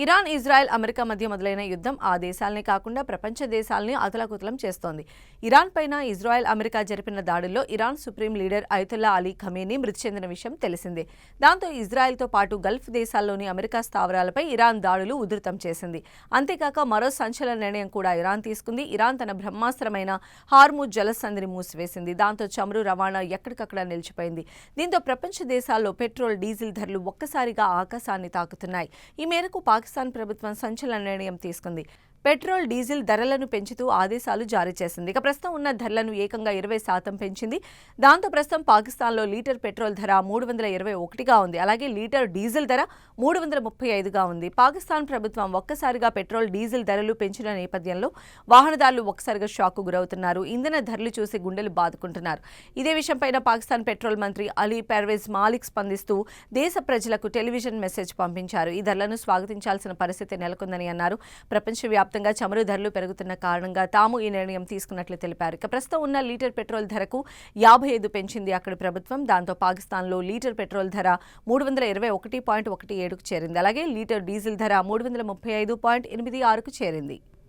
Iran, Israel, America మధ్య మొదలైన యుద్ధం ఆ దేశాలనే కాకుండా ప్రపంచ దేశాలని అతలాకుతలం చేస్తోంది. ఇరాన్ పైన ఇజ్రాయెల్, అమెరికా జరిపిన దాడుల్లో Iran supreme leader Ayatollah Ali Khamenei మృతి చెందిన విషయం తెలిసిందే. దాంతో ఇజ్రాయెల్తో పాటు గల్ఫ్ దేశాల్లోని అమెరికా స్థావరాలపై ఇరాన్ దాడులు ఉధృతం చేసింది. అంతేకాక మరో సంచలన నిర్ణయం కూడా ఇరాన్ తీసుకుంది. ఇరాన్ తన బ్రహ్మాస్త్రమైన హార్ముజ్ జలసంధిని మూసివేసింది. దాంతో చమురు రవాణా ఎక్కడికక్కడ నిలిచిపోయింది. దీంతో ప్రపంచ దేశాల్లో పెట్రోల్, డీజిల్ ధరలు ఒక్కసారిగా ఆకాశాన్ని తాకుతున్నాయి. ఈ మేరకు పాకిస్తాన్ ప్రభుత్వం సంచలన నిర్ణయం తీసుకుంది. పెట్రోల్, డీజిల్ ధరలను పెంచుతూ ఆదేశాలు జారీ చేసింది. ఇక ప్రస్తుతం ఉన్న ధరలను ఏకంగా 20% పెంచింది. దాంతో ప్రస్తుతం పాకిస్తాన్లో లీటర్ పెట్రోల్ ధర 321గా ఉంది. అలాగే లీటర్ డీజిల్ ధర 335గా ఉంది. పాకిస్తాన్ ప్రభుత్వం ఒక్కసారిగా పెట్రోల్, డీజిల్ ధరలు పెంచిన నేపథ్యంలో వాహనదారులు ఒక్కసారిగా షాక్కు గురవుతున్నారు. ఇంధన ధరలు చూసి గుండెలు బాదుకుంటున్నారు. ఇదే విషయంపై పాకిస్తాన్ పెట్రోల్ మంత్రి అలీ పర్వేజ్ మాలిక్ స్పందిస్తూ దేశ ప్రజలకు టెలివిజన్ మెసేజ్ పంపించారు. ఈ ధరలను స్వాగతించాల్సిన పరిస్థితి నెలకొందని అన్నారు. ప్రపంచవ్యాప్తంగా చమురు ధరలు పెరుగుతున్న కారణంగా తాము ఈ నిర్ణయం తీసుకున్నట్లు తెలిపారు. ఇక ప్రస్తుతం ఉన్న లీటర్ పెట్రోల్ ధరకు 55 పెంచింది అక్కడి ప్రభుత్వం. దాంతో పాకిస్తాన్లో లీటర్ పెట్రోల్ ధర 321.17కు చేరింది. అలాగే లీటర్ డీజిల్ ధర 335.86కు చేరింది.